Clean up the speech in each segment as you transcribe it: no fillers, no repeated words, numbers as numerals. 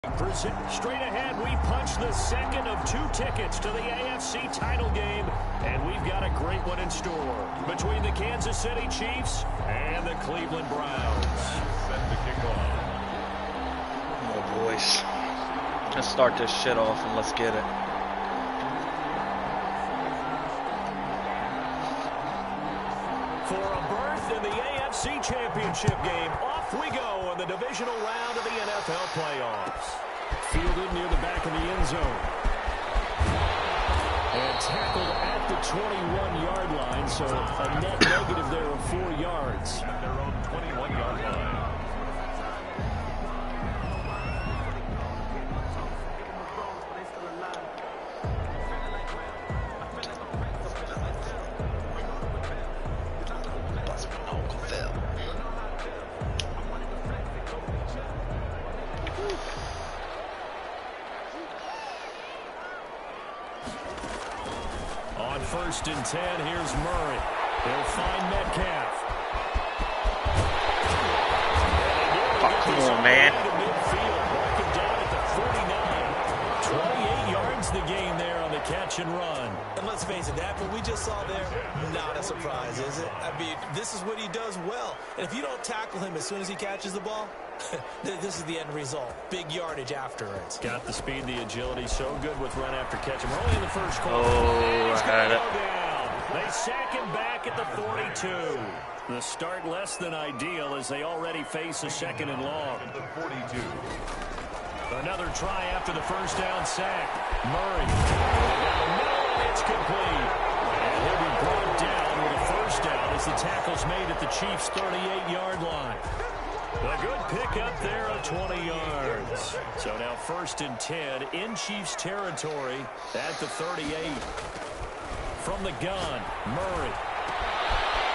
Straight ahead, we punch the second of 2 tickets to the AFC title game, and we've got a great one in store between the Kansas City Chiefs and the Cleveland Browns. Set to kick off. Oh, boys. Let's start this shit off and let's get it. For a berth in the AFC Championship game, off we go in the divisional round of the NFL playoffs. Fielded near the back of the end zone. And tackled at the 21-yard line, so a net negative there of 4 yards. At their own 21-yard line. First and 10, here's Murray. He'll find Metcalf. Oh, come on, man. Down at the 49. 28 yards the gain there on the catch and run. And let's face it, that what we just saw there, not a surprise, is it? I mean, this is what he does well. And if you don't tackle him as soon as he catches the ball, this is the end result. Big yardage after it. Got the speed, the agility, so good with run after catch. We're only in the first quarter. Oh, I had it. They sack him back at the 42. The start less than ideal as they already face a second and long. The 42. Another try after the first down sack. Murray. It's complete. And he'll be brought down with a first down as the tackle's made at the Chiefs' 38-yard line. A good pickup there of 20 yards. So now first and 10 in Chiefs territory at the 38. From the gun, Murray.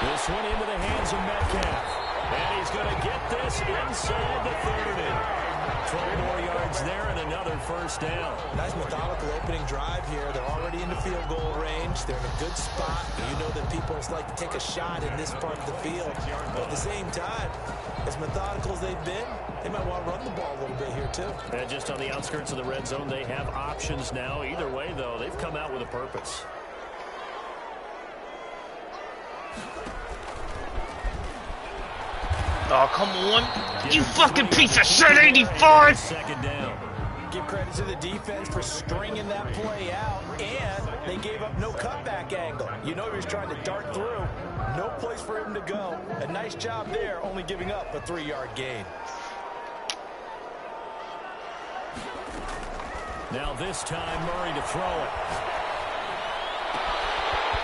This one into the hands of Metcalf. And he's going to get this inside the 30. 12 more yards there and another first down. Nice methodical opening drive here. They're already in the field goal range. They're in a good spot. You know that people like to take a shot in this part of the field. But at the same time, as methodical as they've been, they might want to run the ball a little bit here too. And just on the outskirts of the red zone, they have options now. Either way, though, they've come out with a purpose. Oh, come on. You fucking piece of shit, 85! Second down. Give credit to the defense for stringing that play out, and they gave up no cutback angle. You know he was trying to dart through. No place for him to go. A nice job there, only giving up a 3-yard gain. Now this time, Murray to throw it.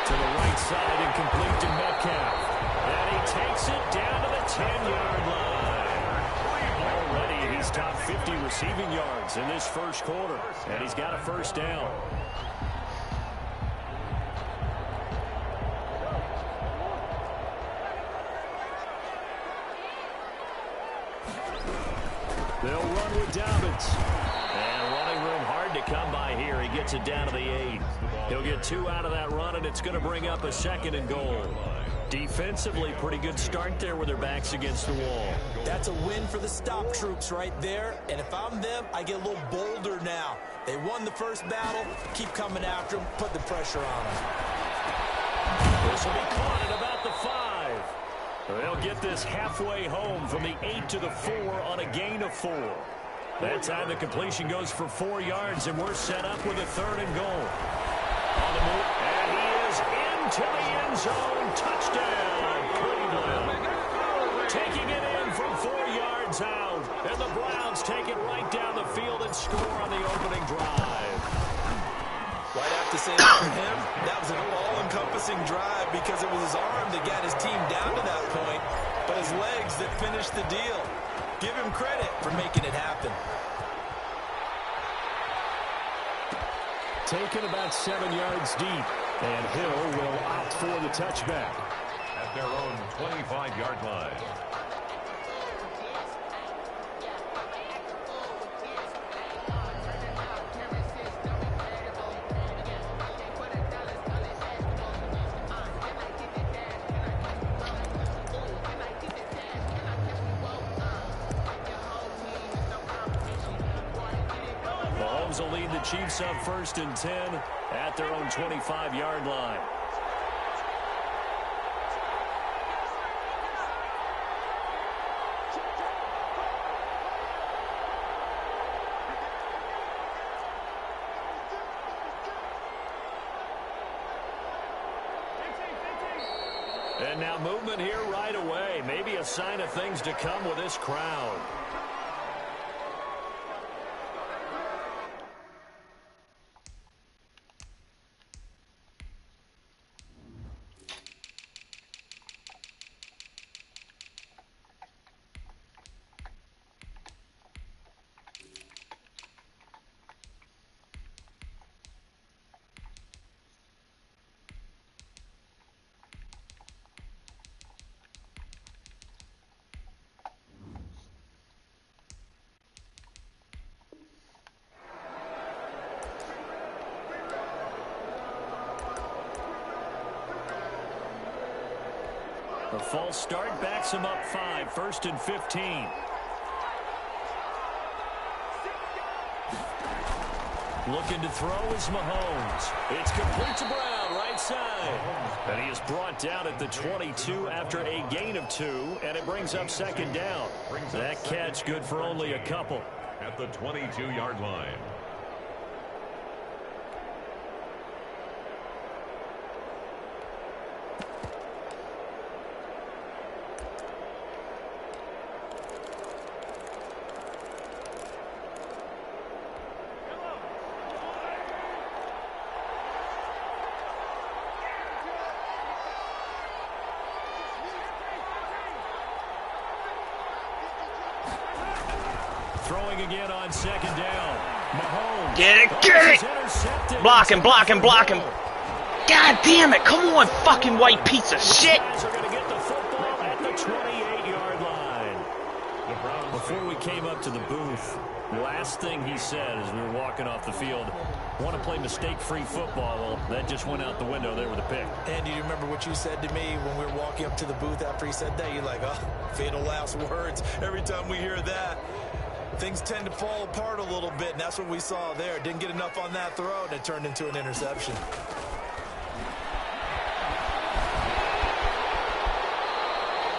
To the right side and complete to Metcalf. And he takes it down to the 10-yard line. Already he's top 50 receiving yards in this first quarter. And he's got a first down. They'll run with Dobbins. And running room hard to come by here. He gets it down to the 8. He'll get 2 out of that run, and it's going to bring up a second and goal. Defensively, pretty good start there with their backs against the wall. That's a win for the stop troops right there. And if I'm them, I get a little bolder now. They won the first battle. Keep coming after them. Put the pressure on them. This will be caught at about the 5. They'll get this halfway home from the 8 to the 4 on a gain of 4. That time the completion goes for 4 yards, and we're set up with a 3rd and goal. On the move, and he is into the end zone. Touchdown, Cleveland. Taking it in from 4 yards out. And the Browns take it right down the field and score on the opening drive. Well, I'd have to say that for him, that was an all-encompassing drive because it was his arm that got his team down to that point, but his legs that finished the deal. Give him credit for making it happen. Taken about 7 yards deep, and Hill will opt for the touchback. At their own 25-yard line. Mahomes will lead the Chiefs up 1st and 10 at their own 25-yard line. And now movement here right away. Maybe a sign of things to come with this crowd. The false start backs him up 5, 1st and 15. Looking to throw is Mahomes. It's complete to Brown, right side. And he is brought down at the 22 after a gain of 2, and it brings up 2nd down. That catch good for only a couple. At the 22-yard line. Throwing again on 2nd down. Mahomes. Get it! Block him, block him, block him. God damn it, come on, fucking white piece of shit. Guys are going to get the football at the 28-yard line. Before we came up to the booth, the last thing he said as we were walking off the field, want to play mistake-free football. Well, that just went out the window there with a pick. And do you remember what you said to me when we were walking up to the booth after he said that? You're like, oh, fatal last words. Every time we hear that, things tend to fall apart a little bit, and that's what we saw there. Didn't get enough on that throw, and it turned into an interception.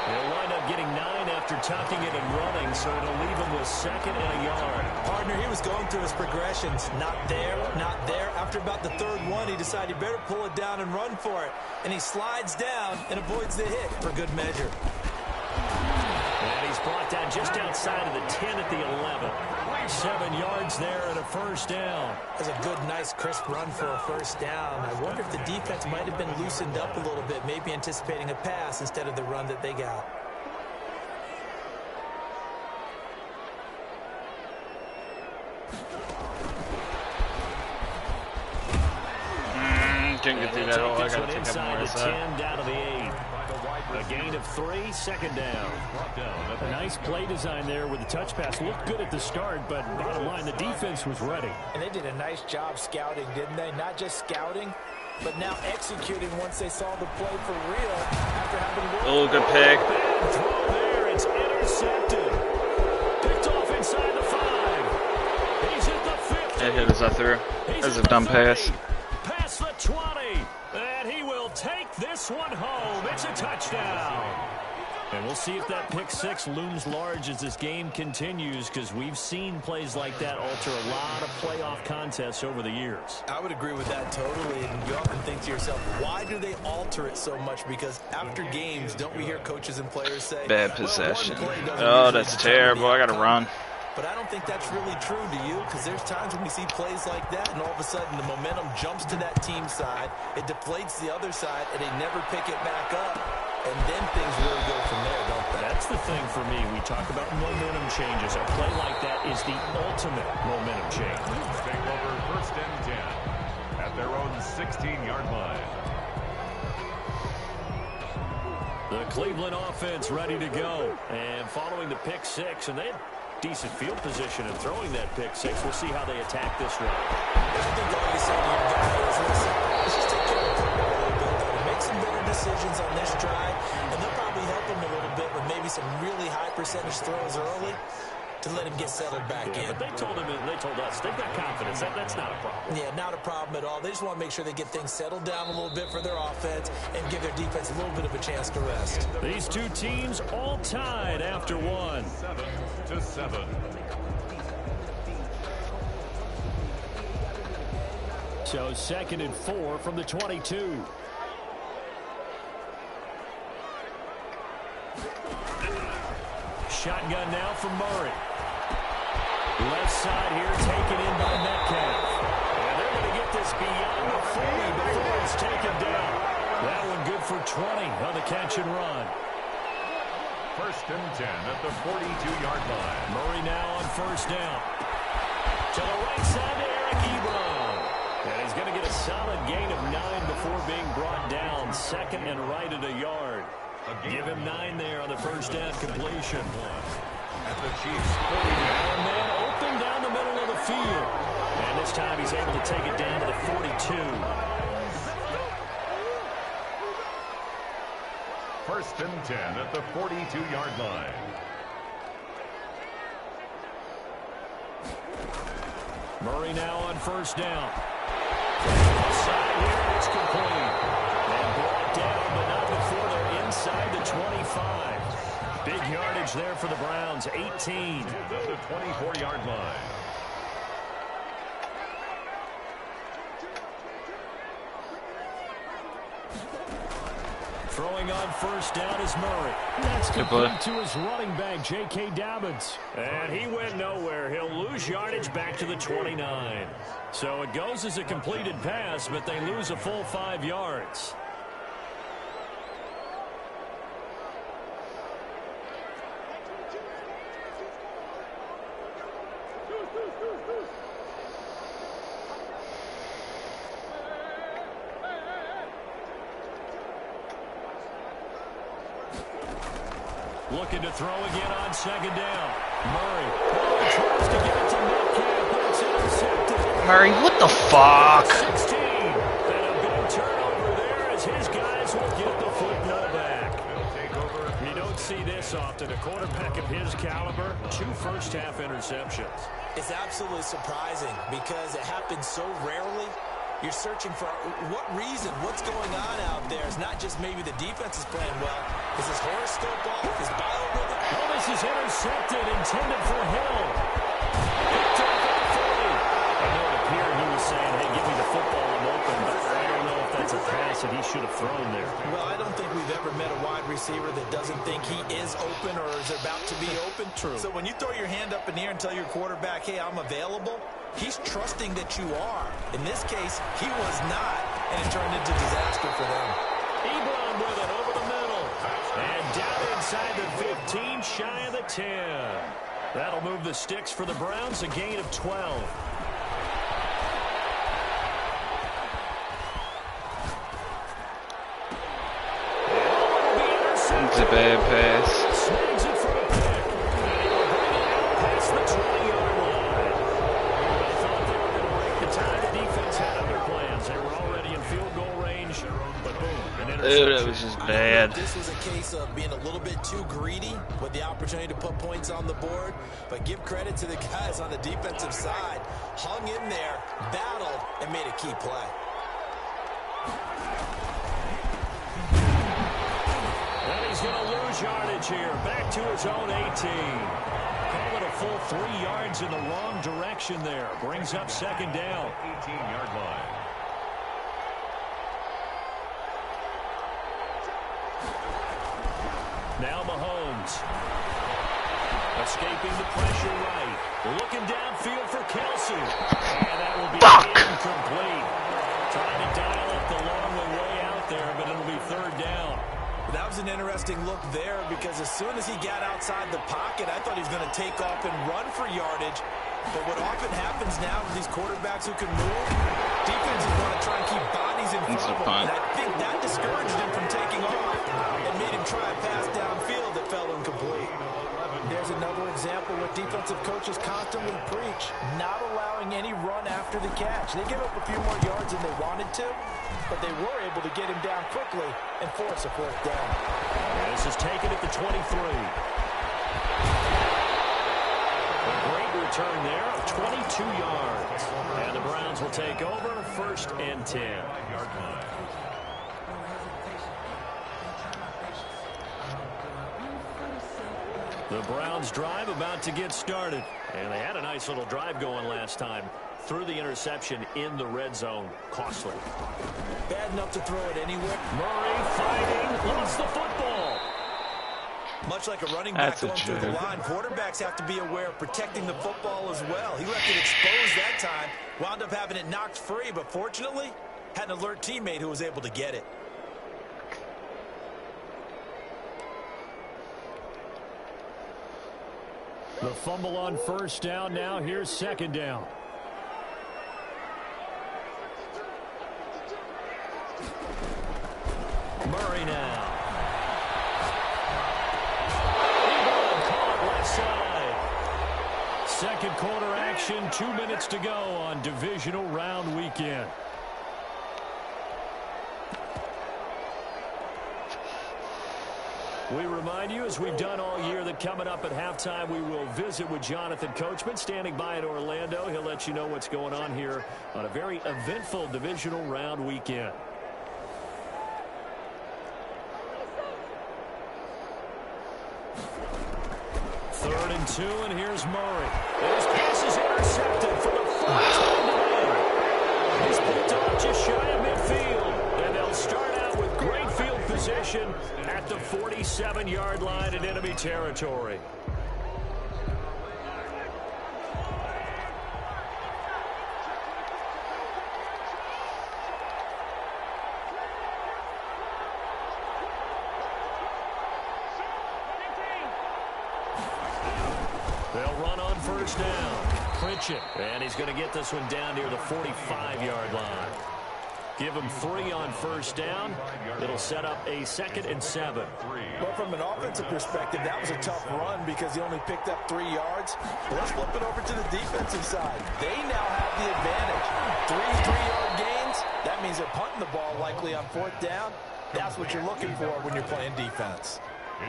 They'll wind up getting 9 after tucking it and running, so it'll leave him with 2nd and a yard. Partner, he was going through his progressions. Not there, not there. After about the 3rd one, he decided he better pull it down and run for it. And he slides down and avoids the hit for good measure. And he's brought down just outside of the 10 at the 11. 7 yards there and a 1st down. That's a good, nice, crisp run for a 1st down. I wonder if the defense might have been loosened up a little bit, maybe anticipating a pass instead of the run that they got. Can't get through that all. I gotta take up inside more the 10 down to the 8. A gain of 3, 2nd down. A nice play design there with the touch pass. Looked good at the start, but bottom line, the defense was ready. And they did a nice job scouting, didn't they? Not just scouting, but now executing once they saw the play for real after having worked. Oh, good pick. Throw there. It's intercepted. Picked off inside the 5. He's at the 50. It hit us up through. That's a dumb pass. Past the 20. And he will take this one home. It's a touchdown. And we'll see if that pick 6 looms large as this game continues, because we've seen plays like that alter a lot of playoff contests over the years. I would agree with that totally, and you often think to yourself, why do they alter it so much? Because after games, don't we hear coaches and players say, Bad possession. Well, Oh, that's terrible. I gotta run. But I don't think that's really true, do you? Because there's times when we see plays like that, and all of a sudden the momentum jumps to that team side, it deflates the other side, and they never pick it back up, and then things really go from there, don't they? That's the thing for me. We talk about momentum changes. A play like that is the ultimate momentum change. Take over 1st and 10 at their own 16-yard line. The Cleveland offense ready to go. And following the pick 6, and they had decent field position and throwing that pick 6. We'll see how they attack this one. I think all you say to your guys is, let's just take care of the football a little bit, though. Make some better decisions on this drive, and they'll probably help them a little bit with maybe some really high percentage throws early. to let him get settled back in. But they told us, they've got confidence. That's not a problem. Yeah, not a problem at all. They just want to make sure they get things settled down a little bit for their offense and give their defense a little bit of a chance to rest. These two teams all tied after one. 7-7. So 2nd and 4 from the 22. Shotgun now from Murray. Left side here taken in by Metcalf. And they're going to get this beyond the 40 before it's taken down. That one good for 20 on the catch and run. 1st and 10 at the 42-yard line. Murray now on 1st down. To the right side to Eric Ebron. And he's going to get a solid gain of 9 before being brought down. 2nd and right at a yard. Give him 9 there on the 1st down completion. At the Chiefs' 40. And man open down the middle of the field. And this time he's able to take it down to the 42. 1st and 10 at the 42-yard line. Murray now on 1st down. Side here, it's complete. And brought down, but not before they're inside the 25. Big yardage there for the Browns, 18. At the 24-yard line. Throwing on 1st down is Murray. That's complete to his running back, J.K. Dobbins. And he went nowhere. He'll lose yardage back to the 29. So it goes as a completed pass, but they lose a full 5 yards. Looking to throw again on 2nd down. Murray tries to get it to Metcalf, but it's intercepted. Murray, what the fuck? 16. And a big turnover there as his guys will get the football back. You don't see this often. A quarterback of his caliber, 2 first-half interceptions. It's absolutely surprising because it happens so rarely. You're searching for what reason, what's going on out there. It's not just maybe the defense is playing well. Is his horoscope off? His biorhythm? Well, this is intercepted, intended for Hill. Picked up at the 40. I know it appeared he was saying, hey, give me the football, I'm open, but I don't know if that's a pass that he should have thrown there. Well, I don't think we've ever met a wide receiver that doesn't think he is open or is about to be open. True. So when you throw your hand up in the air and tell your quarterback, hey, I'm available, he's trusting that you are. In this case, he was not, and it turned into disaster for them. Ebron with it over the middle. And down inside the 15, shy of the 10. That'll move the sticks for the Browns, a gain of 12. It's a bad pass. Snags it for a pick. And he'll bring it out past the 20-yard line. I thought they were going to break the tie. The defense had other plans. They were already in field goal range, but boom, an interception. Dude, that was just bad. This was a case of being a little bit too greedy with the opportunity to put points on the board, but give credit to the guys on the defensive side. Hung in there, battled, and made a key play. He's going to lose yardage here. Back to his own 18. Call it a full 3 yards in the wrong direction there. Brings up 2nd down. 18-yard line. Now Mahomes. Escaping the pressure right. Looking downfield for Kelsey. And that will be incomplete. Trying to dial up the long way out there, but it'll be 3rd down. That was an interesting look there because as soon as he got outside the pocket, I thought he was going to take off and run for yardage. But what often happens now with these quarterbacks who can move, defenses want to try and keep bodies in front of them. And I think that discouraged him from taking off and made him try a pass downfield that fell incomplete. There's another example where defensive coaches constantly preach, not allowing any run after the catch. They give up a few more yards than they wanted to, but they were able to get him down quickly and force a 4th down. And this is taken at the 23. return there of 22 yards. And the Browns will take over 1st and 10. The Browns drive about to get started. And they had a nice little drive going last time. Threw the interception in the red zone. Costly. Bad enough to throw it anywhere. Murray fighting. Lost the football. Much like a running back going through the line, quarterbacks have to be aware of protecting the football as well. He left it exposed that time. Wound up having it knocked free, but fortunately, had an alert teammate who was able to get it. The fumble on 1st down. Now here's 2nd down. Murray now. Caught left side. Second quarter action. 2 minutes to go on divisional round weekend. We remind you, as we've done all year, that coming up at halftime, we will visit with Jonathan Coachman, standing by in Orlando. He'll let you know what's going on here on a very eventful divisional round weekend. Third and 2, and here's Murray. His pass is intercepted for the first time. He's picked off just shy of midfield, and they'll start out with great field position at the 47-yard line in enemy territory. They'll run on 1st down. Pritchett, and he's going to get this one down near the 45-yard line. Give him 3 on 1st down. It'll set up a 2nd and 7. Well, from an offensive perspective, that was a tough run because he only picked up 3 yards. Let's flip it over to the defensive side. They now have the advantage. 3 3-yard gains. That means they're punting the ball likely on 4th down. That's what you're looking for when you're playing defense.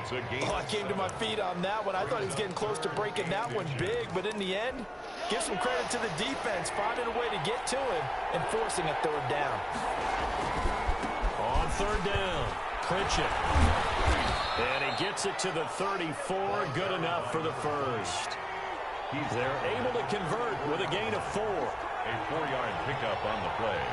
It's a game. Oh, I came to my feet on that one. I thought he was getting close to breaking that one big, but in the end, give some credit to the defense, finding a way to get to him and forcing a 3rd down. On 3rd down, Pritchett. And he gets it to the 34, good enough for the first. They're able to convert with a gain of 4. A 4-yard pickup on the play.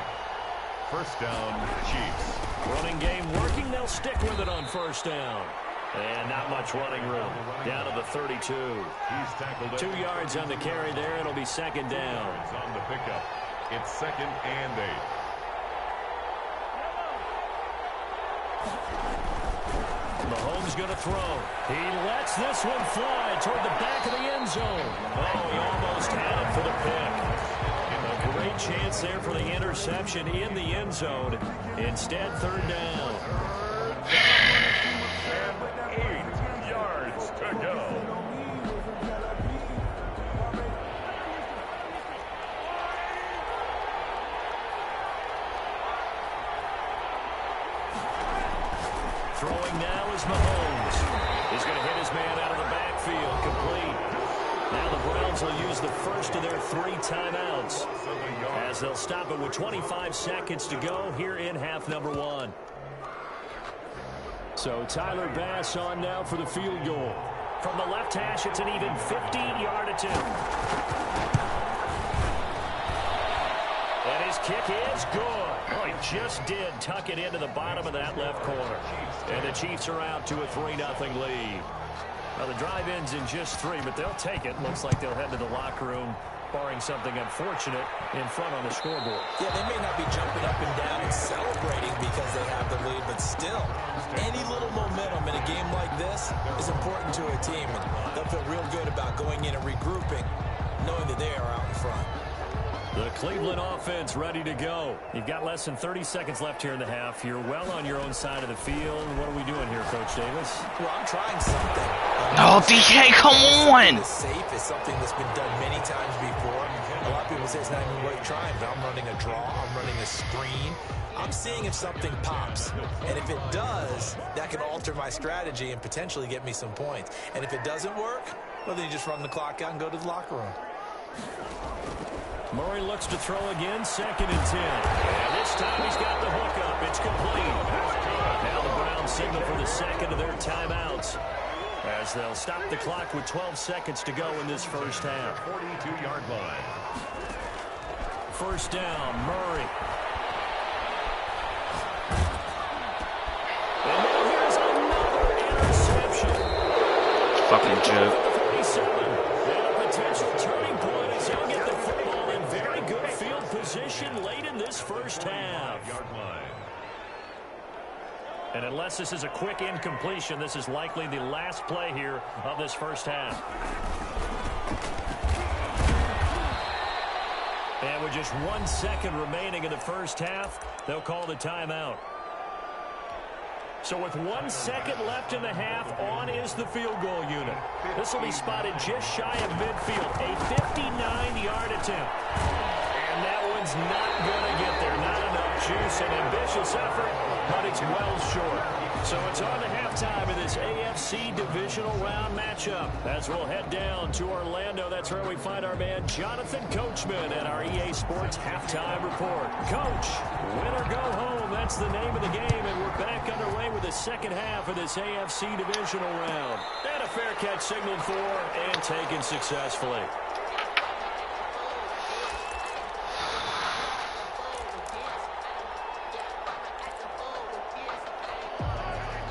1st down, Chiefs. Running game working. They'll stick with it on 1st down. And not much running room. Down to the 32. He's tackled 2 yards on the carry there. It'll be 2nd down. On the pickup. It's 2nd and 8. Mahomes going to throw. He lets this one fly toward the back of the end zone. Oh, he almost had it for the pick. A great chance there for the interception in the end zone. Instead, 3rd down. 8 yards to go. Throwing now is Mahomes. He's going to hit his man out of the backfield. Complete. Now the Browns will use the first of their 3 timeouts as they'll stop it with 25 seconds to go here in half number 1. So Tyler Bass on now for the field goal. From the left hash, it's an even 15-yard attempt. And his kick is good. Oh, he just did tuck it into the bottom of that left corner. And the Chiefs are out to a 3-0 lead. Now the drive ends in just 3, but they'll take it. Looks like they'll head to the locker room, barring something unfortunate, in front on the scoreboard. Yeah, they may not be jumping up and down and celebrating because they have the lead, but still, any little momentum in a game like this is important to a team. And they'll feel real good about going in and regrouping, knowing that they are out in front. The Cleveland offense ready to go. You've got less than 30 seconds left here in the half. You're well on your own side of the field. What are we doing here, Coach Davis? Well, I'm trying something. No, DK, come on! The safe is something that's been done many times before. A lot of people say it's not even worth trying, but I'm running a draw. I'm running a screen. I'm seeing if something pops. And if it does, that can alter my strategy and potentially get me some points. And if it doesn't work, well, then you just run the clock out and go to the locker room. Murray looks to throw again, 2nd and 10. And this time he's got the hook up. It's complete. Now the Browns signal for the second of their timeouts, as they'll stop the clock with 12 seconds to go in this first half. 42-yard line. First down, Murray. And now here's another interception. Fucking joke. 47. And a potential turning point as he'll get the football in very good field position late in this first half. Yard line. And unless this is a quick incompletion, this is likely the last play here of this first half. And with just 1 second remaining in the first half, they'll call the timeout. So with 1 second left in the half, on is the field goal unit. This will be spotted just shy of midfield. A 59-yard attempt. And that one's not going to get there. Not enough juice. An ambitious effort, but it's well short. So it's on to halftime of this AFC divisional round matchup. As we'll head down to Orlando, that's where we find our man Jonathan Coachman at our EA Sports Halftime Report. Coach, win or go home, that's the name of the game, and we're back underway with the second half of this AFC divisional round. And a fair catch signaled for and taken successfully.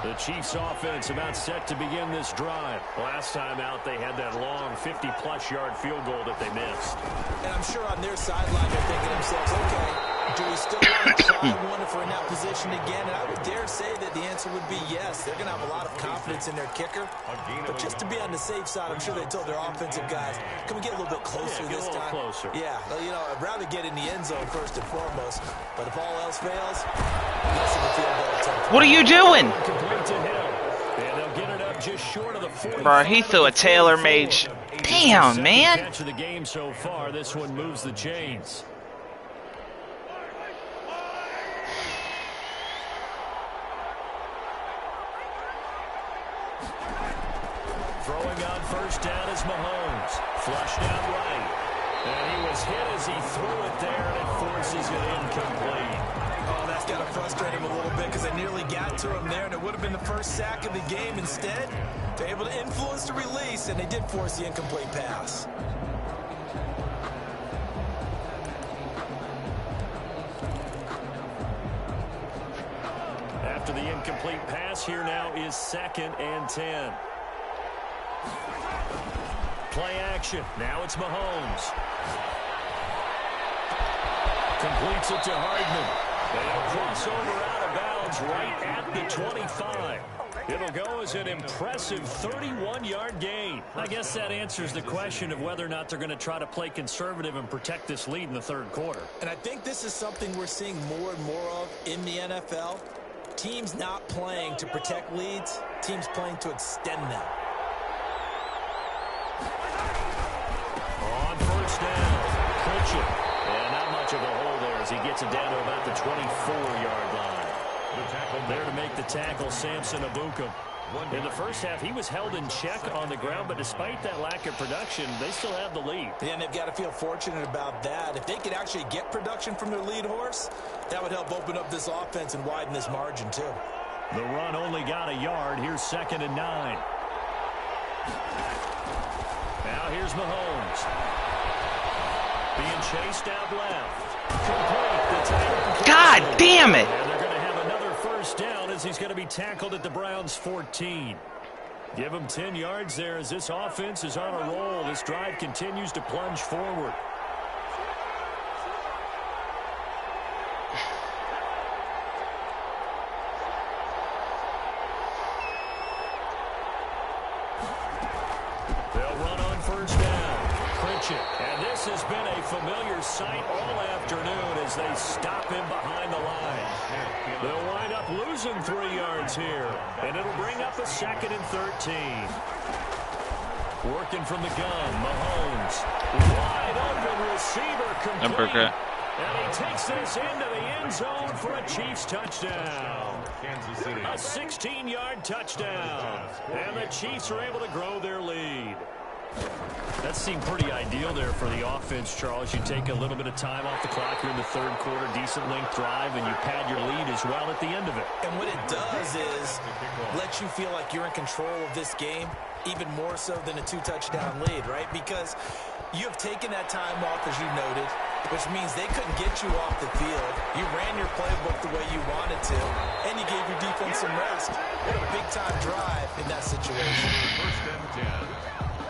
The Chiefs offense about set to begin this drive. Last time out, they had that long 50-plus yard field goal that they missed. And I'm sure on their sideline they're thinking to themselves, okay, do we still want to try one if we're in that position again? And I would dare say that the answer would be yes. They're going to have a lot of confidence in their kicker. But just to be on the safe side, I'm sure they told their offensive guys, can we get a little bit closer this time? Closer. Yeah, well, you know, I'd rather get in the end zone first and foremost. But if all else fails, missing the field goal attempt. What are you doing? Complete to him. And they'll get it up just short of the 40. Bro, he threw a tailor-made. Damn, man. Catch of the game so far. This one moves the chains. Throwing on first down is Mahomes. Flushed out right. And he was hit as he threw it there, and it forces it incomplete. Oh, that's got to frustrate him a little bit because they nearly got to him there, and it would have been the first sack of the game. Instead, they're able to influence the release, and they did force the incomplete pass. After the incomplete pass, here now is 2nd and 10. Play action. Now it's Mahomes. Completes it to Hardman. They'll cross over out of bounds right at the 25. It'll go as an impressive 31-yard gain. I guess that answers the question of whether or not they're going to try to play conservative and protect this lead in the third quarter. And I think this is something we're seeing more and more of in the NFL. Teams not playing to protect leads, teams playing to extend them. On first down, Pritchett. And not much of a hole there as he gets it down to about the 24-yard line. There to make the tackle, Samson Abuka. In the first half, he was held in check on the ground, but despite that lack of production, they still have the lead. Yeah, and they've got to feel fortunate about that. If they could actually get production from their lead horse, that would help open up this offense and widen this margin, too. The run only got a yard. Here's 2nd and 9. Now here's Mahomes. Being chased out left. Complete. God damn it! And they're going to have another first down as he's going to be tackled at the Browns' 14. Give him 10 yards there as this offense is on a roll. This drive continues to plunge forward. They'll run on first down. Pritchett. And this has been a familiar sight all afternoon as they stop him behind the line. They'll wind up losing 3 yards here. And it'll bring up a 2nd and 13. Working from the gun, Mahomes. Wide open receiver complete. And he takes this into the end zone for a Chiefs touchdown. A 16-yard touchdown. And the Chiefs are able to grow their lead. That seemed pretty ideal there for the offense, Charles. You take a little bit of time off the clock here in the third quarter, decent length drive, and you pad your lead as well at the end of it. And what it does is let you feel like you're in control of this game, even more so than a 2-touchdown lead, right? Because you have taken that time off, as you noted, which means they couldn't get you off the field. You ran your playbook the way you wanted to, and you gave your defense some rest. What a big-time drive in that situation. First and 10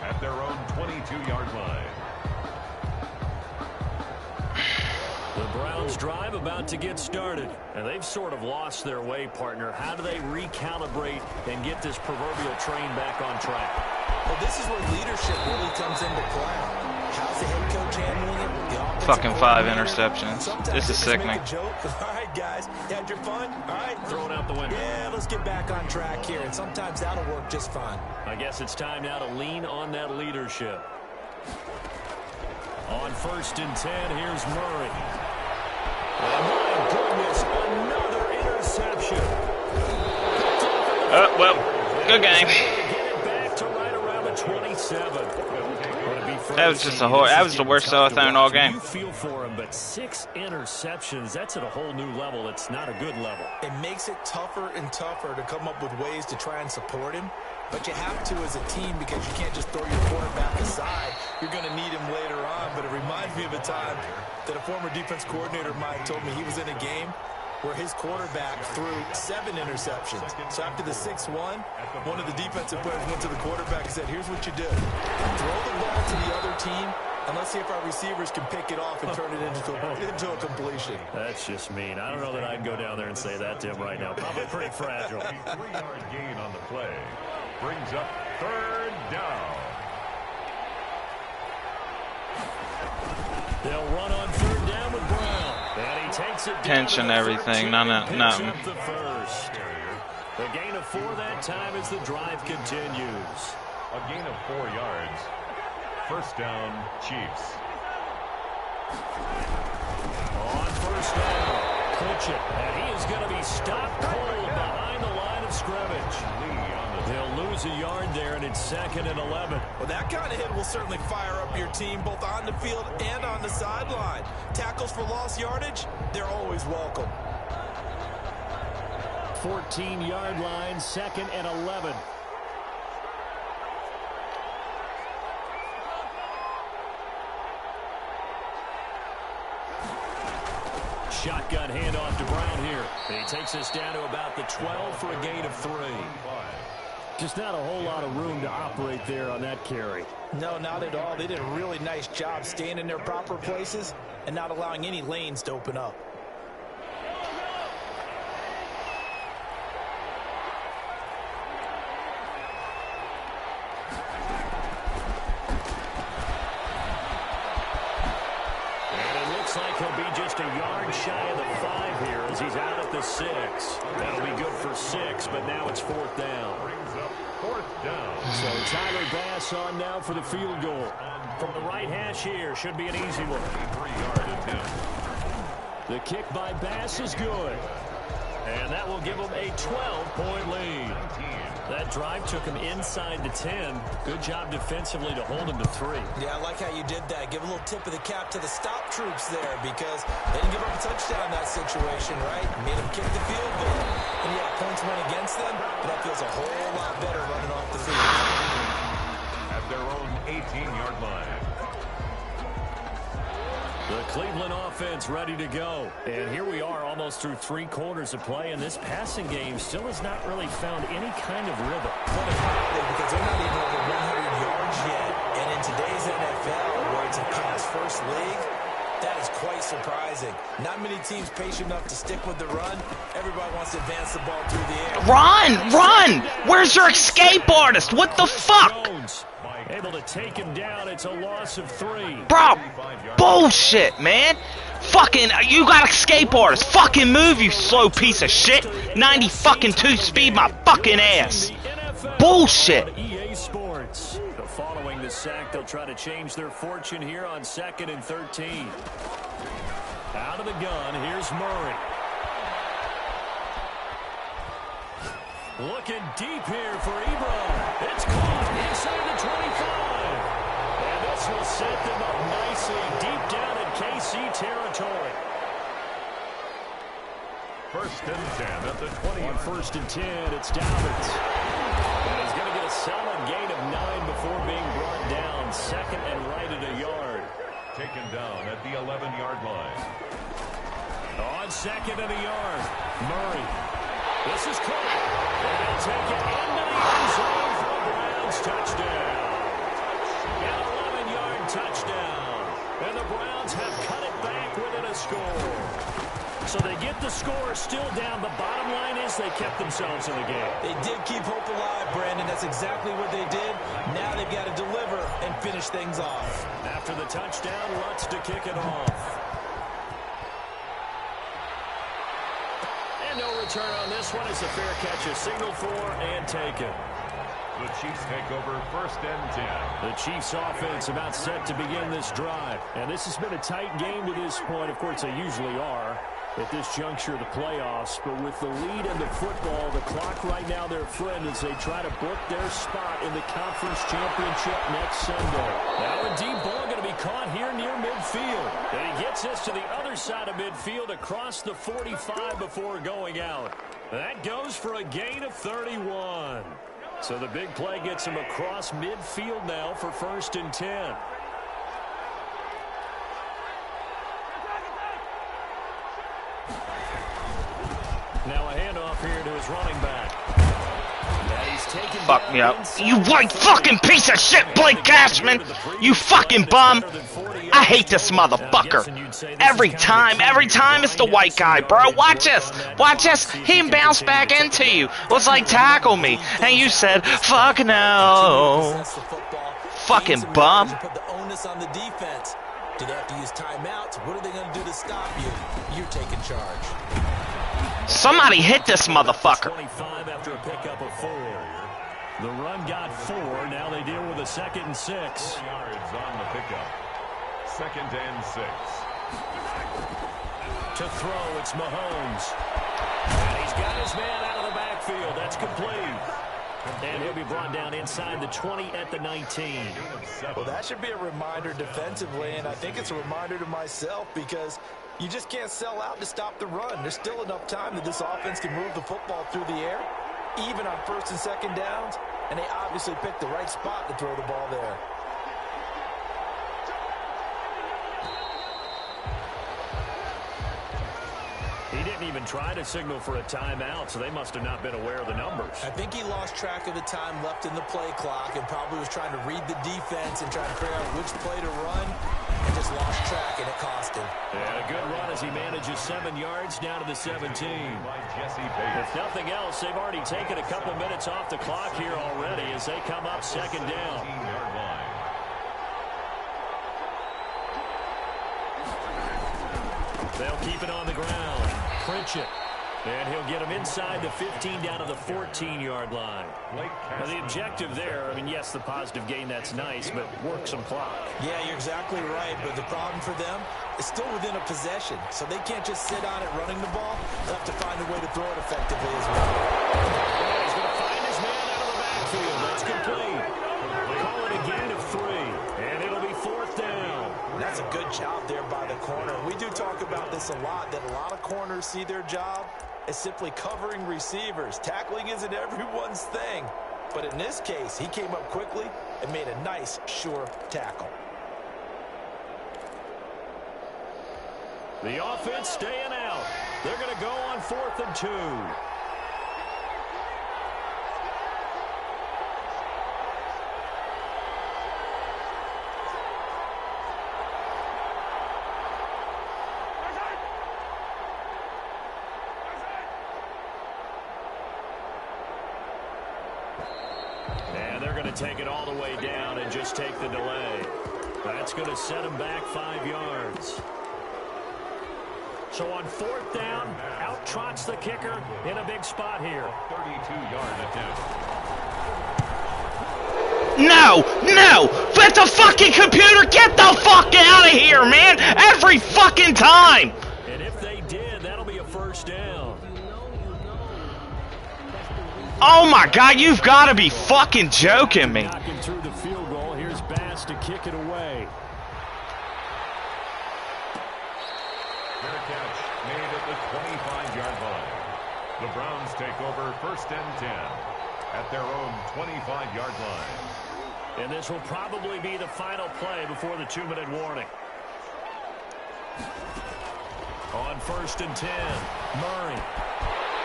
at their own 22-yard line. The Browns drive about to get started, and they've sort of lost their way, partner. How do they recalibrate and get this proverbial train back on track? Well, this is where leadership really comes into play. How's the head coach handling it? Fucking 5 interceptions. This is sickening. All right, guys, you had your fun? All right. Throw it out the window. Yeah, let's get back on track here, and sometimes that'll work just fine. I guess it's time now to lean on that leadership. On 1st and 10, here's Murray. Oh, my goodness, another interception. Well, good game. Get it back to right around the 27. That was just that was the worst throw I thrown all game. You feel for him, but 6 interceptions, that's at a whole new level. It's not a good level. It makes it tougher and tougher to come up with ways to try and support him. But you have to as a team because you can't just throw your quarterback aside. You're going to need him later on. But it reminds me of a time that a former defense coordinator of mine told me he was in a game where his quarterback threw 7 interceptions. So after the 6-1, one of the defensive players went to the quarterback and said, here's what you do. Throw the ball to the other team, and let's see if our receivers can pick it off and turn it into a completion. That's just mean. I don't know that I'd go down there and say that to him right now. Probably pretty fragile. 3-yard gain on the play. Brings up 3rd down. They'll run on 3rd down with Brown. And he takes it down. Tension, everything. Nothing. The first. The gain of 4 that time as the drive continues. A gain of 4 yards. 1st down, Chiefs. On 1st down, clinch it. And he is going to be stopped cold behind the line of scrimmage. They'll lose a yard there, and it's 2nd and 11. Well, that kind of hit will certainly fire up your team, both on the field and on the sideline. Tackles for lost yardage, they're always welcome. 14-yard line, 2nd and 11. Shotgun handoff to Brown here. And he takes us down to about the 12 for a gain of 3. Just not a whole lot of room to operate there on that carry. No, not at all. They did a really nice job staying in their proper places and not allowing any lanes to open up. Like he'll be just a yard shy of the 5 here as he's out at the 6. That'll be good for 6, but now it's 4th down. Brings up 4th down. So Tyler Bass on now for the field goal. From the right hash here, should be an easy one. 3-yard attempt. The kick by Bass is good. And that will give them a 12-point lead. That drive took him inside the 10. Good job defensively to hold him to 3. Yeah, I like how you did that. Give a little tip of the cap to the stop troops there because they didn't give up a touchdown in that situation, right? Made them kick the field goal. And yeah, points went against them, but that feels a whole lot better running off the field. At their own 18-yard line. The Cleveland offense ready to go. And here we are almost through 3 quarters of play, and this passing game still has not really found any kind of rhythm. Well, because they're not even over 100 yards yet. And in today's NFL, where it's a pass-first league, that is quite surprising. Not many teams patient enough to stick with the run. Everybody wants to advance the ball through the air. Run! Where's your escape artist? What the fuck? Jones able to take him down. It's a loss of 3. Bro, bullshit, man. Fucking, you got escape artist. Fucking move, you slow piece of shit. 90 fucking 2 speed my fucking ass. Bullshit. EA Sports. Following the sack, they'll try to change their fortune here on 2nd and 13. Out of the gun, here's Murray. Looking deep here for Ebron. It's caught inside the 25. And this will set them up nicely deep down in KC territory. 1st and 10 at the 20. On 1st and 10, it's Dobbins. And he's going to get a solid gain of 9 before being brought down. 2nd and right at a yard. Taken down at the 11-yard line. On 2nd and a yard, Murray. This is caught. And they'll take it into the end zone for a Browns touchdown. An 11-yard touchdown. And the Browns have cut it back within a score. So they get the score still down. The bottom line is they kept themselves in the game. They did keep hope alive, Brandon. That's exactly what they did. Now they've got to deliver and finish things off. After the touchdown, Lutz to kick it off. And no return on this one. It's a fair catch, a signal for and taken. The Chiefs take over 1st and 10. The Chiefs offense about set to begin this drive. And this has been a tight game to this point. Of course, they usually are at this juncture of the playoffs. But with the lead in the football, the clock right now their friend as they try to book their spot in the conference championship next Sunday. Now a deep ball going to be caught here near midfield. And he gets us to the other side of midfield across the 45 before going out. That goes for a gain of 31. So the big play gets him across midfield now for 1st and 10. Now a handoff here to his running back. Fuck me up. You white fucking piece of shit, Blake Cashman! You fucking bum! I hate this motherfucker. Every time it's the white guy, bro. Watch this. Watch this. He bounced back into you. Was like, tackle me. And you said, fuck no. Fucking bum. Put the onus on the defense. Do they have to use timeouts? What are they going to do to stop you? You're taking charge. Somebody hit this motherfucker. 25 after a pickup of 4. The run got 4. Now they deal with a 2nd and 6. 4 yards on the pickup. 2nd and 6. To throw, it's Mahomes. And he's got his man out of the backfield. That's complete. And he'll be brought down inside the 20 at the 19. Well, that should be a reminder defensively, and I think it's a reminder to myself because you just can't sell out to stop the run. There's still enough time that this offense can move the football through the air, even on 1st and 2nd downs, and they obviously picked the right spot to throw the ball there. He didn't even try to signal for a timeout, so they must have not been aware of the numbers. I think he lost track of the time left in the play clock and probably was trying to read the defense and trying to figure out which play to run and just lost track, and it cost him. And a good run as he manages 7 yards down to the 17. If nothing else, they've already taken a couple minutes off the clock here already as they come up 2nd down. They'll keep it on the ground. Pritchett. And he'll get him inside the 15 down to the 14-yard line. Now the objective there, I mean, yes, the positive gain, that's nice, but work some clock. Yeah, you're exactly right, but the problem for them is still within a possession, so they can't just sit on it running the ball. They'll have to find a way to throw it effectively as well. And he's going to find his man out of the backfield. That's complete. Call it a gain of 3, and it'll be 4th down. That's a good job there by the corner. We do talk about this a lot, that a lot of corners see their job as simply covering receivers. Tackling isn't everyone's thing. But in this case, he came up quickly and made a nice, sure tackle. The offense staying out. They're going to go on 4th and 2. Take it all the way down and just take the delay. That's going to set him back 5 yards. So on 4th down, out trots the kicker in a big spot here. 32-yard attempt. No! Let the fucking computer get the fuck out of here, man! Every fucking time! And if they did, that'll be a 1st down. Oh my God, you've got to be fucking joking me. Knocking through the field goal. Here's Bass to kick it away. Fair catch made at the 25-yard line. The Browns take over 1st and 10 at their own 25-yard line. And this will probably be the final play before the 2-minute warning. On 1st and 10, Murray.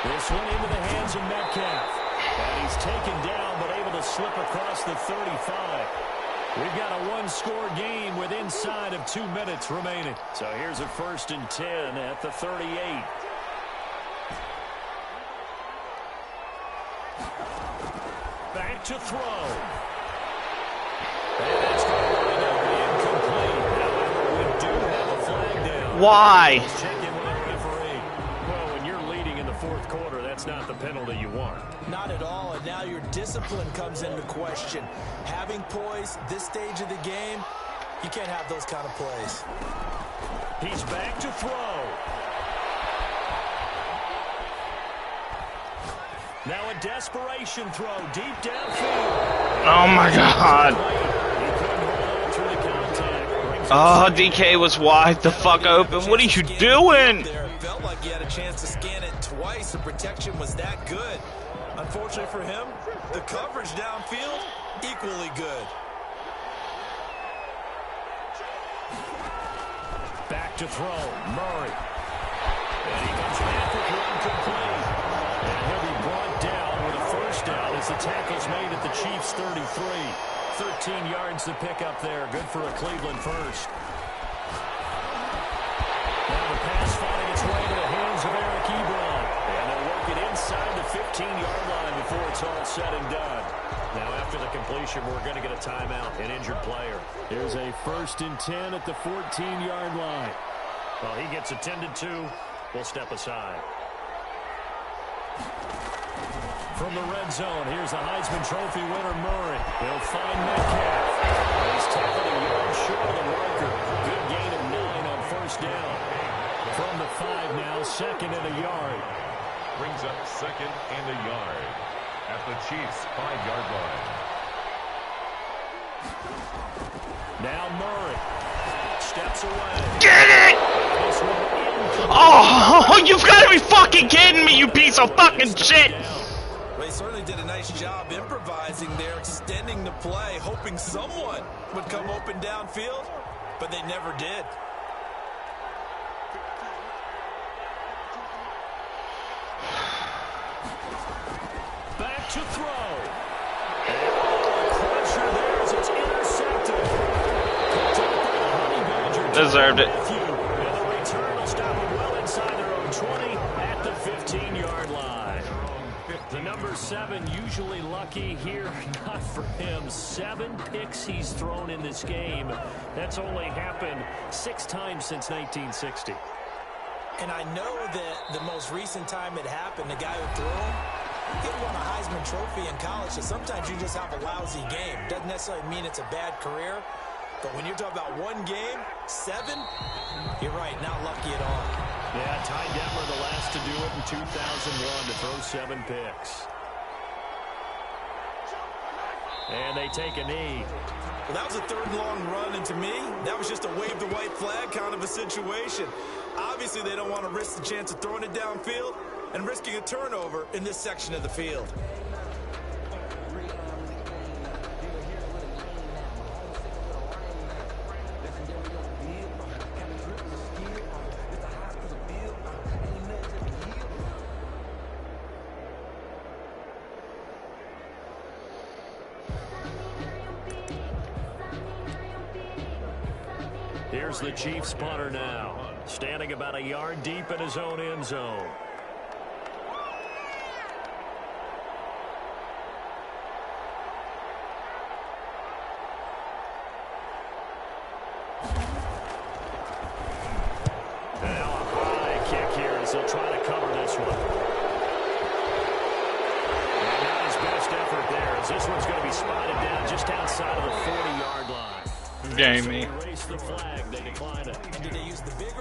This one into the hands of Metcalf. And he's taken down, but able to slip across the 35. We've got a one-score game with inside of 2 minutes remaining. So here's a 1st and 10 at the 38. Back to throw. And it's going to wind up incomplete. However, we do have a flag down. Why? Let's check in with the referee. Well, when you're leading in the 4th quarter, that's not the penalty you want. Not at all, and now your discipline comes into question. Having poise this stage of the game, you can't have those kind of plays. He's back to throw. Now a desperation throw deep downfield. Oh my God. Oh, DK was wide the fuck open. What are you doing? Felt like he had a chance to scan it twice. The protection was that good. Unfortunately for him, the coverage downfield, equally good. Back to throw, Murray. And he comes back for incomplete. And he'll be brought down with a 1st down as the tackle's made at the Chiefs' 33. 13 yards to pick up there. Good for a Cleveland first. Now the pass finding its way to the hands of Eric Ebron. And they'll work it inside the 15-yard line before it's all said and done. Now after the completion, we're going to get a timeout, an injured player. Here's a 1st and 10 at the 14-yard line. Well, he gets attended to. We'll step aside. From the red zone, here's the Heisman Trophy winner, Murray. He'll find Metcalf. He's tackled a yard short of the marker. Good gain of 9 on 1st down. From the 5 now, 2nd and a yard. Brings up 2nd and a yard at the Chiefs' 5-yard line. Now Murray steps away. Get it! Oh, you've got to be fucking kidding me, you piece of fucking shit! They certainly did a nice job improvising there, extending the play, hoping someone would come open downfield, but they never did. Back to throw. Crusher there as it's intercepted. Deserved it. And the return will stop them well inside their own 20 at the 15-yard line. The number 7 usually lucky here, not for him. 7 picks he's thrown in this game. That's only happened 6 times since 1960. And I know that the most recent time it happened, the guy who threw him, he won a Heisman Trophy in college, so sometimes you just have a lousy game. Doesn't necessarily mean it's a bad career, but when you're talking about one game, 7, you're right, not lucky at all. Yeah, Ty Detmer the last to do it in 2001 to throw 7 picks. And they take a knee. Well, that was a 3rd and long run, and to me, that was just a wave the white flag kind of a situation. Obviously, they don't want to risk the chance of throwing it downfield and risking a turnover in this section of the field. Here's the Chiefs punter now, standing about a yard deep in his own end zone. Now a high kick here as they'll try to cover this one. And not his best effort there, as this one's going to be spotted down just outside of the 40-yard line. Game me. Race the flag, they decline it. And did they use the bigger